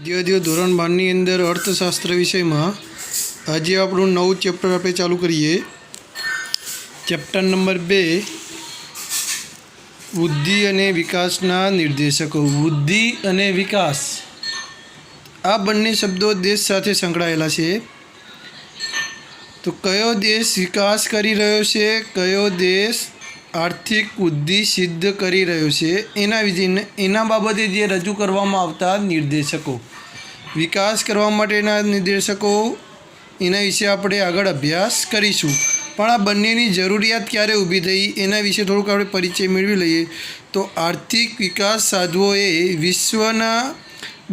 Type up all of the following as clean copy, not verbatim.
વિદ્યાર્થીઓ ધોરણ 12ની અંદર અર્થશાસ્ત્ર વિષયમાં આજે આપણું નવું ચેપ્ટર આપણે ચાલુ કરીએ. ચેપ્ટર નંબર 2 વૃદ્ધિ અને વિકાસના નિર્દેશકો. વૃદ્ધિ અને વિકાસ આ બંને શબ્દો દેશ સાથે સંકળાયેલા છે. તો કયો દેશ વિકાસ કરી રહ્યો છે, કયો દેશ આર્થિક વૃદ્ધિ સિદ્ધ કરી રહ્યો છે, એના બાબતે જે રજૂ કરવામાં આવતા નિર્દેશકો, વિકાસ કરવા માટેના નિર્દેશકો, એના વિશે આપણે આગળ અભ્યાસ કરીશું. પણ આ બંનેની જરૂરિયાત ક્યારે ઊભી થઈ એના વિશે થોડુંક આપણે પરિચય મેળવી લઈએ. તો આર્થિક વિકાસ સાધવો એ વિશ્વના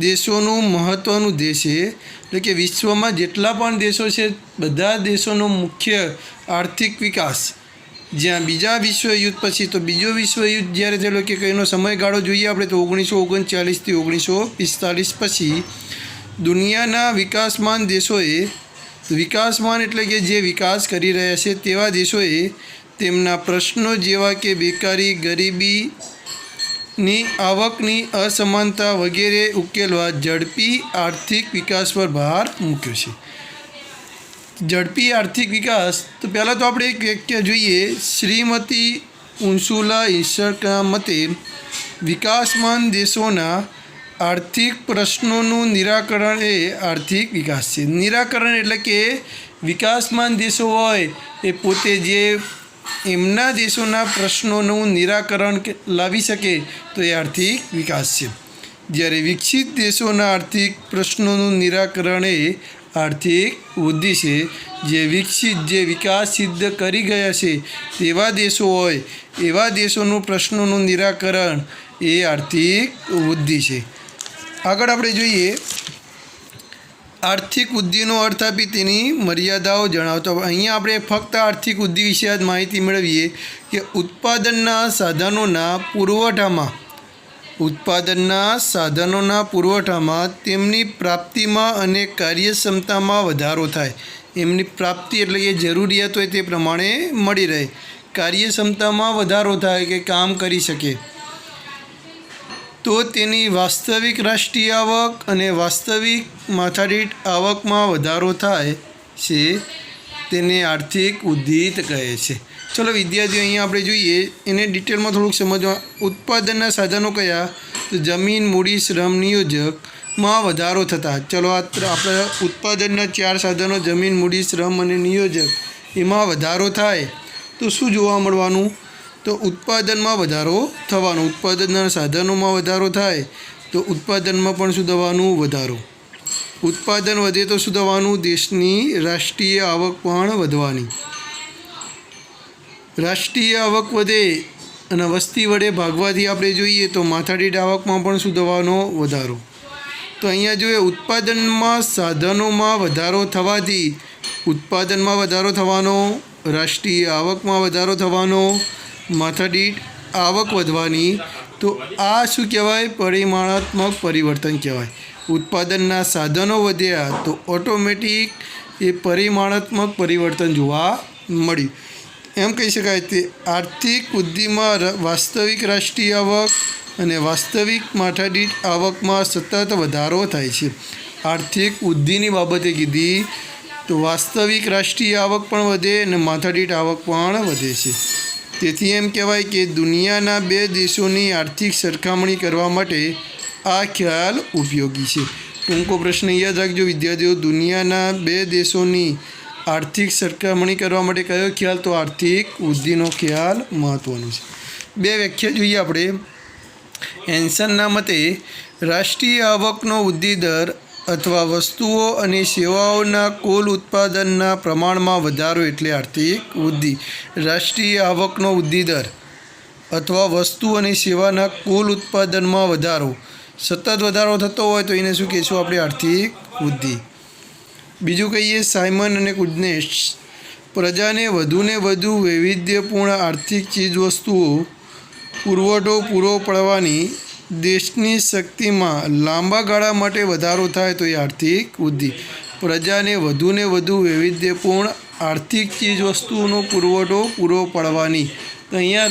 દેશોનું મહત્ત્વનું ધ્યેય છે. એટલે કે વિશ્વમાં જેટલા પણ દેશો છે બધા દેશોનો મુખ્ય આર્થિક વિકાસ, જ્યાં બીજા વિશ્વયુદ્ધ પછી, તો બીજો વિશ્વયુદ્ધ જ્યારે થયેલો કે એનો સમયગાળો જોઈએ આપણે તો 1939થી 1945 પછી દુનિયાના વિકાસમાન દેશોએ, વિકાસમાન એટલે કે જે વિકાસ કરી રહ્યા છે તેવા દેશોએ તેમના પ્રશ્નો જેવા કે બેકારી, ગરીબીની, આવકની અસમાનતા વગેરે ઉકેલવા ઝડપી આર્થિક વિકાસ પર ભાર મૂક્યો છે. ઝડપી આર્થિક વિકાસ, તો પહેલાં તો આપણે એક વ્યાખ્યા જોઈએ. શ્રીમતી ઉર્સુલા હિર્શના મતે વિકાસમાન દેશોના આર્થિક પ્રશ્નોનું નિરાકરણ એ આર્થિક વિકાસ છે. નિરાકરણ એટલે કે વિકાસમાન દેશો હોય એ પોતે જે એમના દેશોના પ્રશ્નોનું નિરાકરણ લાવી શકે તો એ આર્થિક વિકાસ છે. જ્યારે વિકસિત દેશોના આર્થિક પ્રશ્નોનું નિરાકરણ એ આર્થિક વૃદ્ધિ છે. જે વિકાસ સિદ્ધ કરી ગયા છે તેવા દેશો હોય એવા દેશોનું પ્રશ્નોનું નિરાકરણ એ આર્થિક વૃદ્ધિ છે. આગળ આપણે જોઈએ આર્થિક વૃદ્ધિનો અર્થ આપી તેની મર્યાદાઓ જણાવતો. અહીંયા આપણે ફક્ત આર્થિક વૃદ્ધિ વિશે જ માહિતી મેળવીએ કે ઉત્પાદનના સાધનોના પુરવઠામાં તેમની પ્રાપ્તિમાં અને કાર્યક્ષમતામાં વધારો થાય. એમની પ્રાપ્તિ એટલે કે જરૂરિયાત હોય તે પ્રમાણે મળી રહે, કાર્યક્ષમતામાં વધારો થાય કે કામ કરી શકે, તો તેની વાસ્તવિક રાષ્ટ્રીય આવક અને વાસ્તવિક માથાદીઠ આવકમાં વધારો થાય છે, તેને આર્થિક વૃદ્ધિ કહે છે. ચલો વિદ્યાર્થીઓ, અહીંયા આપણે જોઈએ એને ડિટેલમાં થોડુંક સમજવા. ઉત્પાદનના સાધનો કયા? તો જમીન, મૂડી, શ્રમ, નિયોજકમાં વધારો થતા. ચલો આપણે ઉત્પાદનના 4 સાધનો જમીન, મૂડી, શ્રમ અને નિયોજક, એમાં વધારો થાય તો શું જોવા મળવાનું? તો ઉત્પાદનમાં વધારો થવાનો. ઉત્પાદનના સાધનોમાં વધારો થાય તો ઉત્પાદનમાં પણ શું થવાનું? વધારો. ઉત્પાદન વધે તો શું થવાનું? દેશની રાષ્ટ્રીય આવક પણ વધવાની. રાષ્ટ્રીય આવક વધે અને વસ્તી વડે ભાગવાથી આપણે જોઈએ તો માથાદીઠ આવકમાં પણ શું થવાનો? વધારો. તો અહીંયા જોઈએ ઉત્પાદનમાં સાધનોમાં વધારો થવાથી ઉત્પાદનમાં વધારો થવાનો, રાષ્ટ્રીય આવકમાં વધારો થવાનો, માથાદીઠ આવક વધવાની. તો આ શું કહેવાય? પરિમાણાત્મક પરિવર્તન કહેવાય. ઉત્પાદનના સાધનો વધ્યા તો ઓટોમેટિક એ પરિમાણાત્મક પરિવર્તન જોવા મળ્યું. એમ કહી શકાય તે આર્થિક વૃદ્ધિમાં વાસ્તવિક રાષ્ટ્રીય આવક અને વાસ્તવિક માથાદીઠ આવકમાં સતત વધારો થાય છે. આર્થિક વૃદ્ધિની બાબતે કીધી તો વાસ્તવિક રાષ્ટ્રીય આવક પણ વધે અને માથાદીઠ આવક પણ વધે છે. તેથી એમ કહેવાય કે દુનિયાના 2 દેશોની આર્થિક સરખામણી કરવા માટે આ ખ્યાલ ઉપયોગી છે. ટૂંકો પ્રશ્ન યાદ રાખજો વિદ્યાર્થીઓ, દુનિયાના 2 દેશોની આર્થિક સરખામણી કરવા માટે કયો ખ્યાલ? તો આર્થિક વૃદ્ધિનો ખ્યાલ મહત્ત્વનો છે. 2 વ્યાખ્યા જોઈએ આપણે. હેન્સનના મતે રાષ્ટ્રીય આવકનો વૃદ્ધિ દર અથવા વસ્તુઓ અને સેવાઓના કુલ ઉત્પાદનના પ્રમાણમાં વધારો એટલે આર્થિક વૃદ્ધિ. રાષ્ટ્રીય આવકનો વૃદ્ધિ દર અથવા વસ્તુ અને સેવાના કુલ ઉત્પાદનમાં વધારો, સતત વધારો થતો હોય તો એને શું કહીશું આપણે? આર્થિક વૃદ્ધિ. બીજું કહીએ સાયમન અને કુઝનેસ, પ્રજાને વધુને વધુ વૈવિધ્યપૂર્ણ આર્થિક ચીજવસ્તુઓ પુરવઠો પૂરો પાડવાની દેશની શક્તિમાં લાંબા ગાળા માટે વધારો થાય તો એ આર્થિક વૃદ્ધિ. પ્રજાને વધુને વધુ વૈવિધ્યપૂર્ણ આર્થિક ચીજવસ્તુઓનો પુરવઠો પૂરો પાડવાની. તો અહીંયા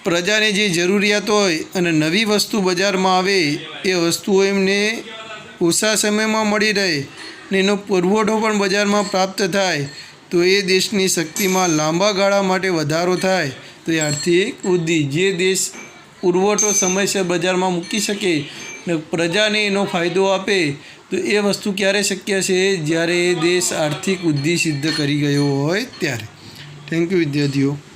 પ્રજાને જે જરૂરિયાત હોય અને નવી વસ્તુ બજારમાં આવે એ વસ્તુઓ એમને ઓછા સમયમાં મળી રહે ને એનો પુરવઠો પણ બજારમાં પ્રાપ્ત થાય તો એ દેશની શક્તિમાં લાંબા ગાળા માટે વધારો થાય તો એ આર્થિક વૃદ્ધિ. જે દેશ પુરવઠો સમયસર બજારમાં મૂકી શકે ને પ્રજાને એનો ફાયદો આપે તો એ વસ્તુ ક્યારે શક્ય છે? જ્યારે એ દેશ આર્થિક વૃદ્ધિ સિદ્ધ કરી ગયો હોય ત્યારે. થેન્ક યુ વિદ્યાર્થીઓ.